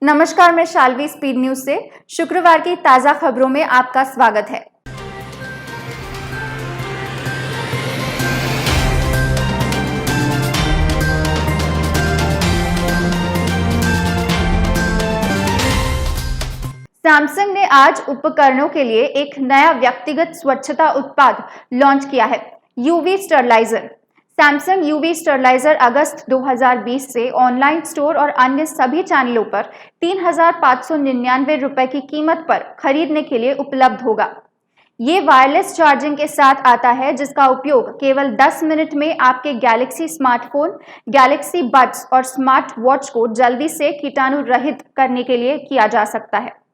नमस्कार, मैं Shalvi speed news से शुक्रवार की ताजा खबरों में आपका स्वागत है। सैमसंग ने आज उपकरणों के लिए एक नया व्यक्तिगत स्वच्छता उत्पाद लॉन्च किया है, UV steriliser. Samsung UV steriliser अगस्त 2020 से ऑनलाइन स्टोर और अन्य सभी चैनलों पर 3,599 रुपए की कीमत पर खरीदने के लिए उपलब्ध होगा। ये वायरलेस चार्जिंग के साथ आता है, जिसका उपयोग केवल 10 मिनट में आपके गैलेक्सी स्मार्टफोन, गैलेक्सी बड्स और स्मार्ट वॉच को जल्दी से कीटाणु रहित करने के लिए किया जा सकता है।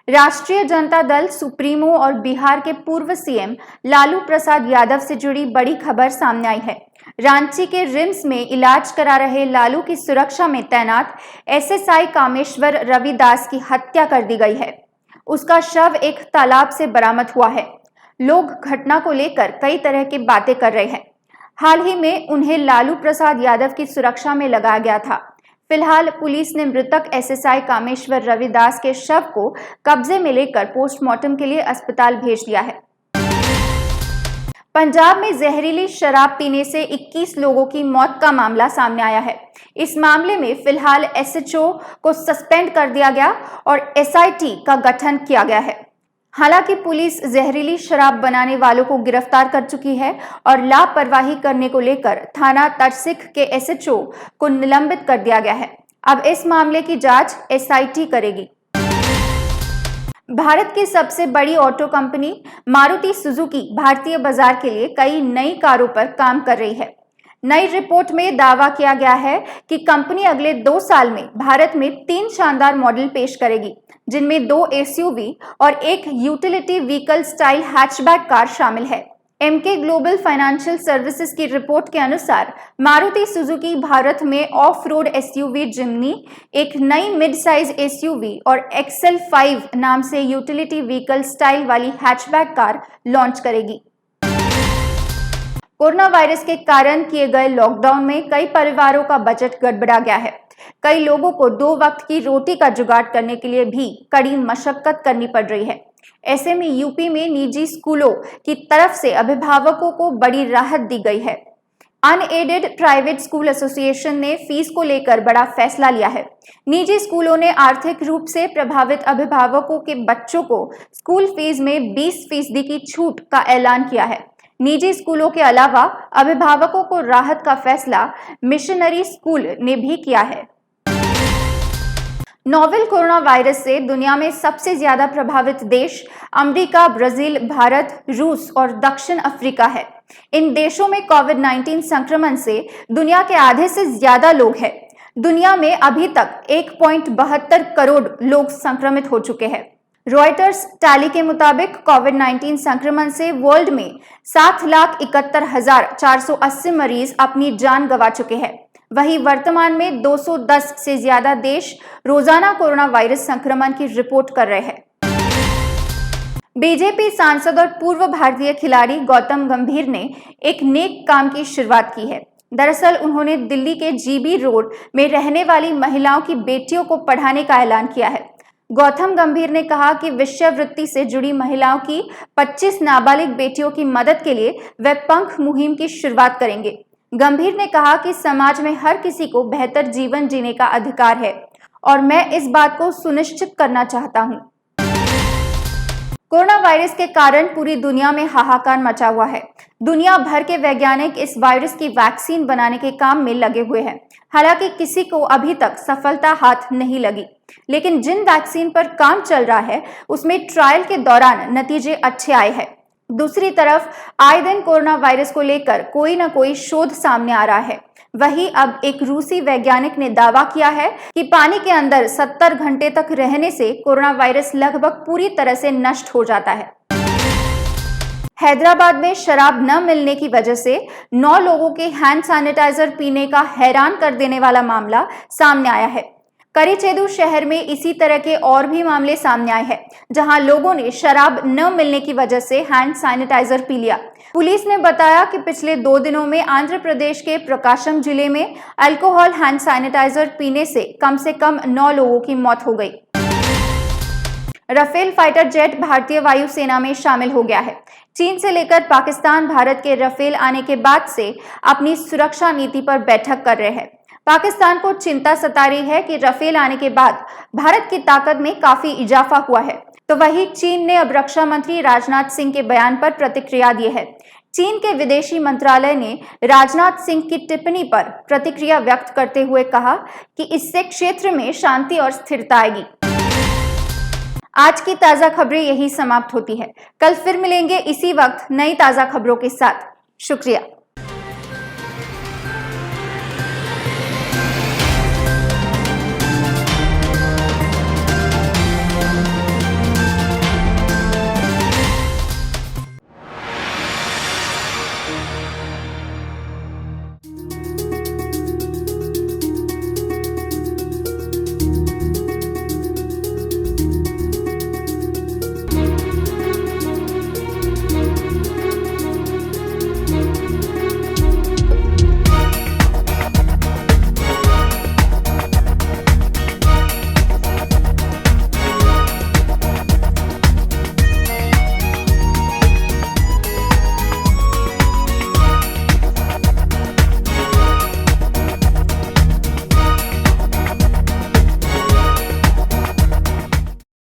राष्ट्रीय जनता दल सुप्रीमो और बिहार के पूर्व सीएम लालू प्रसाद यादव से जुड़ी बड़ी खबर सामने आई है। रांची के रिम्स में इलाज करा रहे लालू की सुरक्षा में तैनात एसएसआई कामेश्वर रविदास की हत्या कर दी गई है। उसका शव एक तालाब से बरामद हुआ है। लोग घटना को लेकर कई तरह की बातें कर रहे हैं। हाल ही में उन्हें लालू प्रसाद यादव की सुरक्षा में लगाया गया था। फिलहाल पुलिस ने मृतक एसएसआई कामेश्वर रविदास के शव को कब्जे में लेकर पोस्टमार्टम के लिए अस्पताल भेज दिया है। पंजाब में जहरीली शराब पीने से 21 लोगों की मौत का मामला सामने आया है। इस मामले में फिलहाल एसएचओ को सस्पेंड कर दिया गया और एसआईटी का गठन किया गया है। हालांकि पुलिस जहरीली शराब बनाने वालों को गिरफ्तार कर चुकी है और लापरवाही करने को लेकर थाना तरसिक के एसएचओ को निलंबित कर दिया गया है। अब इस मामले की जांच एसआईटी करेगी। भारत की सबसे बड़ी ऑटो कंपनी मारुति सुजुकी भारतीय बाजार के लिए कई नई कारों पर काम कर रही है। नई रिपोर्ट में दावा किया गया है कि कंपनी अगले 2 साल में भारत में 3 शानदार मॉडल पेश करेगी, जिनमें 2 एसयूवी और एक utility vehicle style hatchback car शामिल है। एमके ग्लोबल फाइनेंशियल सर्विसेज की रिपोर्ट के अनुसार मारुति सुजुकी भारत में ऑफ रोड एसयूवी जिम्नी, एक नई मिड साइज एसयूवी और एक्सेल 5 नाम से यूटिलिटी व्हीकल स्टाइल वाली हैचबैक कार लॉन्च करेगी। कोरोना वायरस के कारण किए गए लॉकडाउन में कई परिवारों का बजट गड़बड़ा गया है। कई लोगों को 2 वक्त की रोटी का जुगाड़ करने के लिए भी कड़ी मशक्कत करनी पड़ रही है। ऐसे में यूपी में निजी स्कूलों की तरफ से अभिभावकों को बड़ी राहत दी गई है। अनएडेड प्राइवेट स्कूल एसोसिएशन ने फीस को लेकर बड़ा फैसला लिया है। निजी स्कूलों ने आर्थिक रूप से प्रभावित अभिभावकों के बच्चों को स्कूल फीस में 20% की छूट का ऐलान किया है। निजी स्कूलों के अलावा अभिभावकों को राहत का फैसला मिशनरी स्कूल ने भी किया है। नोवेल कोरोना वायरस से दुनिया में सबसे ज्यादा प्रभावित देश अमेरिका, ब्राजील, भारत, रूस और दक्षिण अफ्रीका है। इन देशों में कोविड-19 संक्रमण से दुनिया के आधे से ज्यादा लोग हैं। दुनिया में अभी तक 1.72 करोड़ लोग संक्रमित हो चुके हैं। रॉयटर्स टैली के मुताबिक कोविड-19 संक्रमण से वर्ल्ड में 7,71,480 मरीज अपनी जान गंवा चुके हैं। वहीं वर्तमान में 210 से ज्यादा देश रोजाना कोरोना वायरस संक्रमण की रिपोर्ट कर रहे हैं। बीजेपी सांसद और पूर्व भारतीय खिलाड़ी गौतम गंभीर ने एक नेक काम की शुरुआत की है। दरअसल उन्होंने दिल्ली के जीबी रोड में रहने वाली महिलाओं की बेटियों को पढ़ाने का ऐलान किया है। गौतम गंभीर ने कहा कि विषयवृत्ति से जुड़ी महिलाओं की 25 नाबालिग बेटियों की मदद के लिए वे पंख मुहिम की शुरुआत करेंगे। गंभीर ने कहा कि समाज में हर किसी को बेहतर जीवन जीने का अधिकार है और मैं इस बात को सुनिश्चित करना चाहता हूं। कोरोना वायरस के कारण पूरी दुनिया में हाहाकार मचा हुआ है। दुनिया भर के वैज्ञानिक इस वायरस की वैक्सीन बनाने के काम में लगे हुए हैं। हालांकि किसी को अभी तक सफलता हाथ नहीं लगी, लेकिन जिन वैक्सीन पर काम चल रहा है उसमें ट्रायल के दौरान नतीजे अच्छे आए हैं। दूसरी तरफ आए दिन कोरोना वायरस को लेकर कोई ना कोई शोध सामने आ रहा है। वहीं अब एक रूसी वैज्ञानिक ने दावा किया है कि पानी के अंदर 70 घंटे तक रहने से कोरोना वायरस लगभग पूरी तरह से नष्ट हो जाता है। हैदराबाद में शराब न मिलने की वजह से 9 लोगों के हैंड सैनिटाइजर पीने का हैरान कर देने वाला मामला सामने आया है। करीचेदू शहर में इसी तरह के और भी मामले सामने आए हैं, जहां लोगों ने शराब न मिलने की वजह से हैंड सैनिटाइजर पी लिया। पुलिस ने बताया कि पिछले 2 दिनों में आंध्र प्रदेश के प्रकाशम जिले में अल्कोहल हैंड सैनिटाइजर पीने से कम 9 लोगों की मौत हो गई। राफेल फाइटर जेट भारतीय वायुसेना में शामिल हो गया है। चीन से लेकर पाकिस्तान भारत के राफेल आने के बाद से अपनी सुरक्षा नीति पर बैठक कर रहे हैं। पाकिस्तान को चिंता सता रही है कि राफेल आने के बाद भारत की ताकत में काफी इजाफा हुआ है, तो वहीं चीन ने अब रक्षा मंत्री राजनाथ सिंह के बयान पर प्रतिक्रिया दी है। चीन के विदेशी मंत्रालय ने राजनाथ सिंह की टिप्पणी पर प्रतिक्रिया व्यक्त करते हुए कहा कि इससे क्षेत्र में शांति और स्थिरता आएगी। आज की ताजा खबरें यही समाप्त होती है। कल फिर मिलेंगे इसी वक्त नई ताजा खबरों के साथ। शुक्रिया।